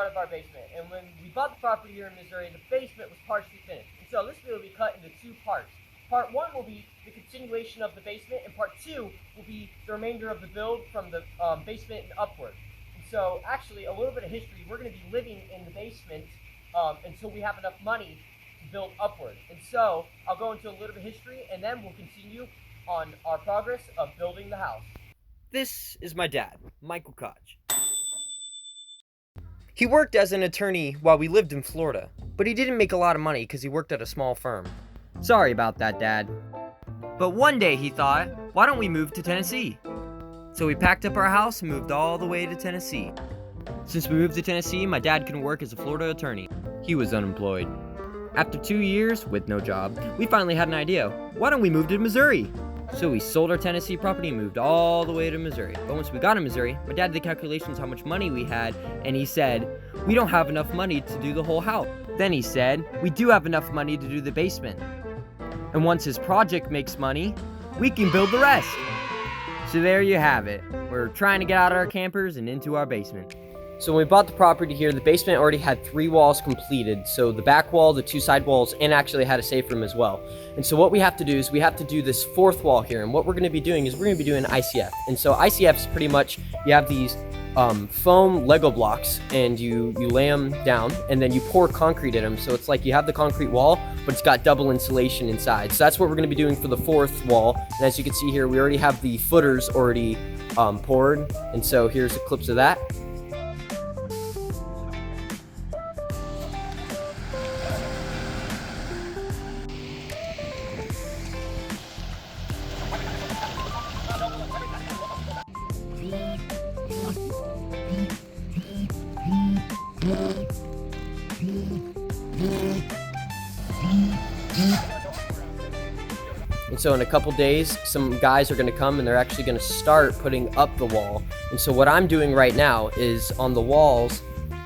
part of our basement. And when we bought the property here in Missouri, the basement was partially finished. And so this video will be cut into two parts. Part one will be the continuation of the basement, and part two will be the remainder of the build from the basement and upward. And so actually, a little bit of history, we're going to be living in the basement until we have enough money to build upward. And so I'll go into a little bit of history, and then we'll continue on our progress of building the house. This is my dad, Michael Koch. He worked as an attorney while we lived in Florida, but he didn't make a lot of money because he worked at a small firm. Sorry about that, Dad. But one day he thought, why don't we move to Tennessee? So we packed up our house and moved all the way to Tennessee. Since we moved to Tennessee, my dad couldn't work as a Florida attorney. He was unemployed. After 2 years with no job, we finally had an idea. Why don't we move to Missouri? So we sold our Tennessee property and moved all the way to Missouri. But once we got to Missouri, my dad did the calculations how much money we had, and he said, we don't have enough money to do the whole house. Then he said, we do have enough money to do the basement. And once his project makes money, we can build the rest. So there you have it. We're trying to get out of our campers and into our basement. So when we bought the property here, the basement already had 3 walls completed. So the back wall, the 2 side walls, and actually had a safe room as well. And so what we have to do is we have to do this 4th wall here. And what we're going to be doing is we're going to be doing ICF. And so ICF is pretty much, you have these foam Lego blocks, and you lay them down, and then you pour concrete in them. So it's like you have the concrete wall, but it's got double insulation inside. So that's what we're going to be doing for the 4th wall. And as you can see here, we already have the footers already poured. And so here's the clips of that. And so in a couple days, some guys are going to come and they're actually going to start putting up the wall. And so what I'm doing right now is on the walls,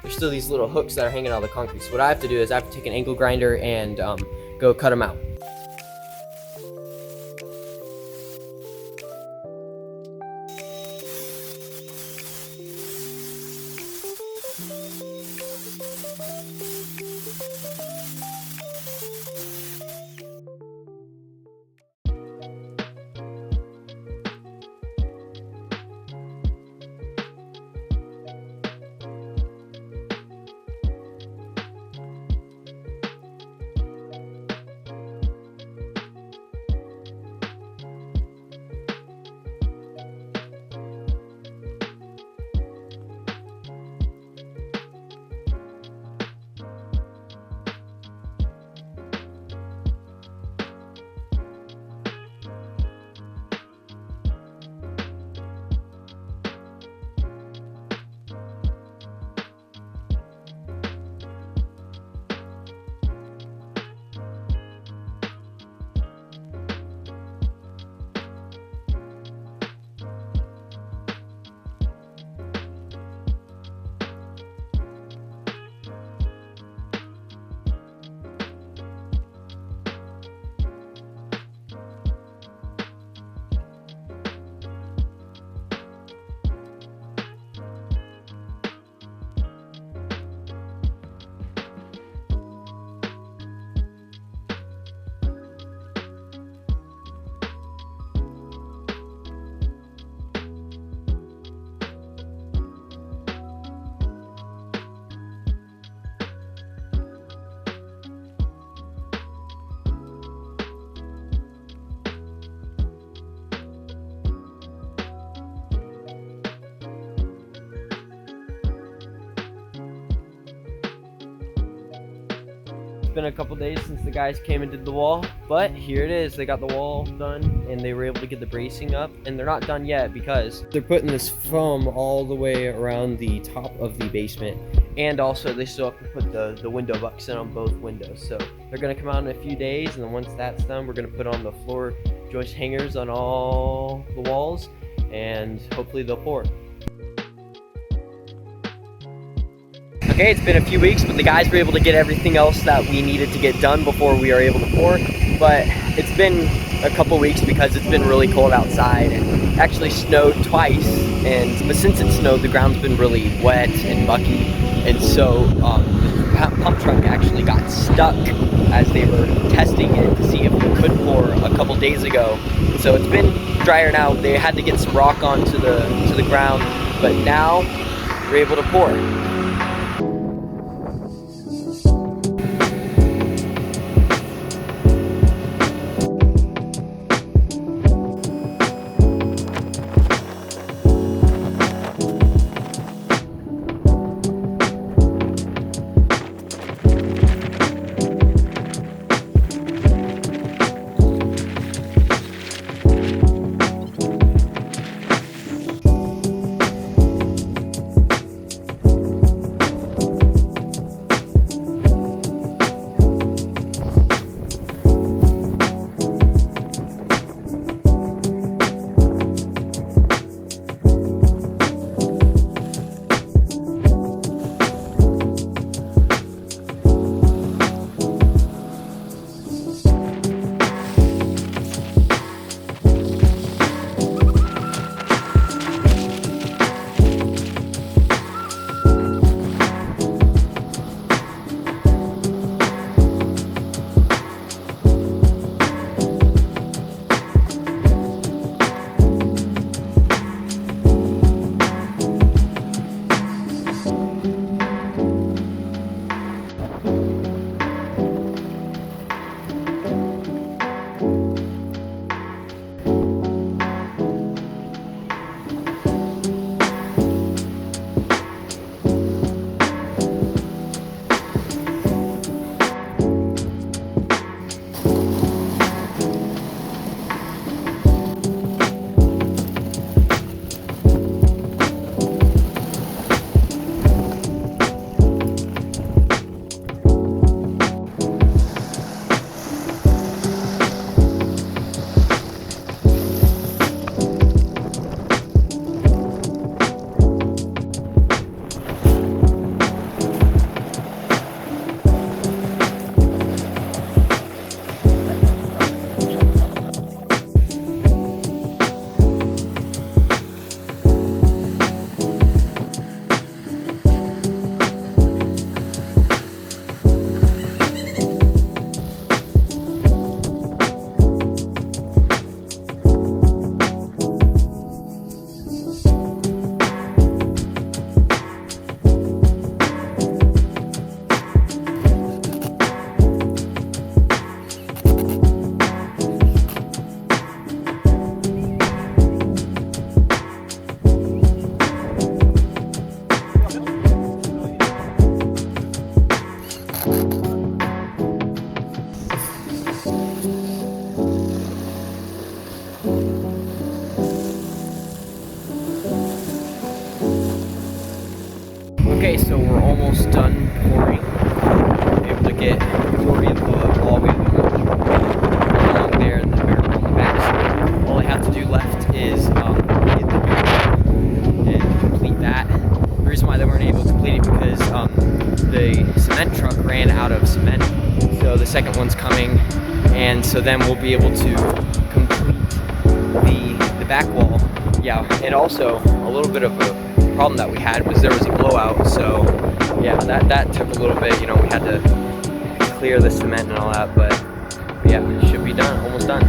there's still these little hooks that are hanging out of the concrete. So what I have to do is I have to take an angle grinder and go cut them out. It's been a couple days since the guys came and did the wall, but here it is. They got the wall done and they were able to get the bracing up, and they're not done yet because they're putting this foam all the way around the top of the basement, and also they still have to put the window bucks in on both windows. So they're going to come out in a few days, and then once that's done, we're going to put on the floor joist hangers on all the walls, and hopefully they'll pour. Okay, it's been a few weeks, but the guys were able to get everything else that we needed to get done before we are able to pour. But it's been a couple weeks because it's been really cold outside, and actually snowed twice, but since it snowed, the ground's been really wet and mucky, and so the pump truck actually got stuck as they were testing it to see if we could pour a couple days ago. So it's been drier now. They had to get some rock onto the ground, but now we're able to pour. Okay, so we're almost done pouring. We're able to get the majority of the wall. We have along there and the barrel on the back. So all I have to do left is get the barrel and complete that. The reason why they weren't able to complete it because the cement truck ran out of cement. So the second one's coming, and so then we'll be able to complete the back wall. Yeah, and also a little bit of a problem that we had was there was a blowout, so yeah, that took a little bit. You know, we had to clear the cement and all that, but yeah, it should be done, almost done.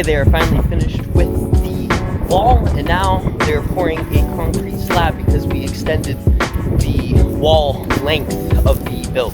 They are finally finished with the wall, and now they're pouring a concrete slab because we extended the wall length of the build.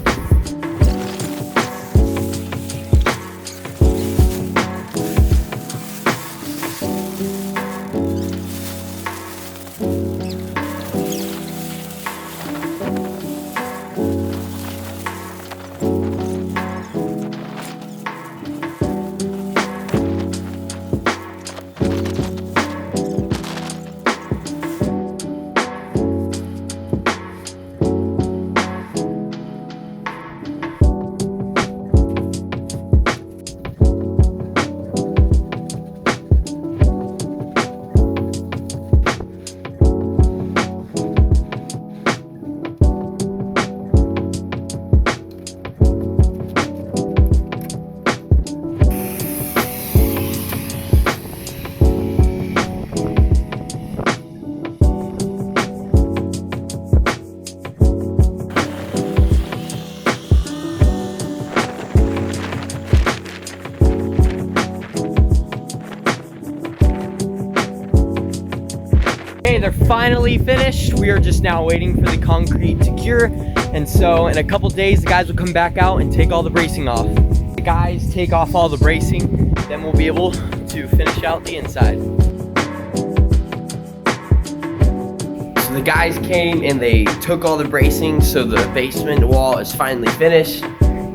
they're finally finished. We are just now waiting for the concrete to cure. And so in a couple days, the guys will come back out and take all the bracing off. The guys take off all the bracing, then we'll be able to finish out the inside. So the guys came and they took all the bracing, so the basement wall is finally finished.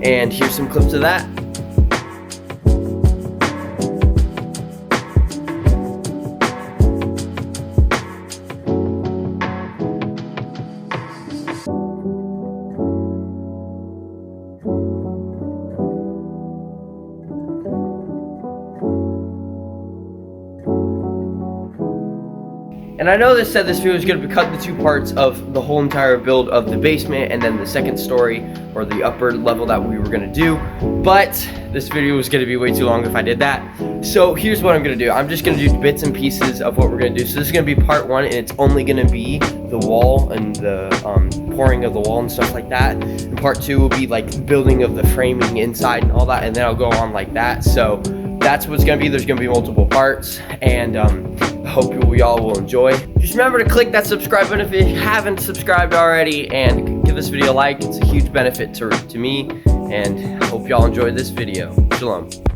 And here's some clips of that. And I know they said this video is going to be cut into two parts of the whole entire build of the basement and then the second story or the upper level that we were going to do, but this video was going to be way too long if I did that. So here's what I'm going to do. I'm just going to do bits and pieces of what we're going to do. So this is going to be part one, and it's only going to be the wall and the pouring of the wall and stuff like that. And part two will be like building of the framing inside and all that, and then I'll go on like that. So that's what's going to be. There's going to be multiple parts, and I hope you all will enjoy. Just remember to click that subscribe button if you haven't subscribed already, and give this video a like. It's a huge benefit to me, and I hope y'all enjoyed this video. Shalom.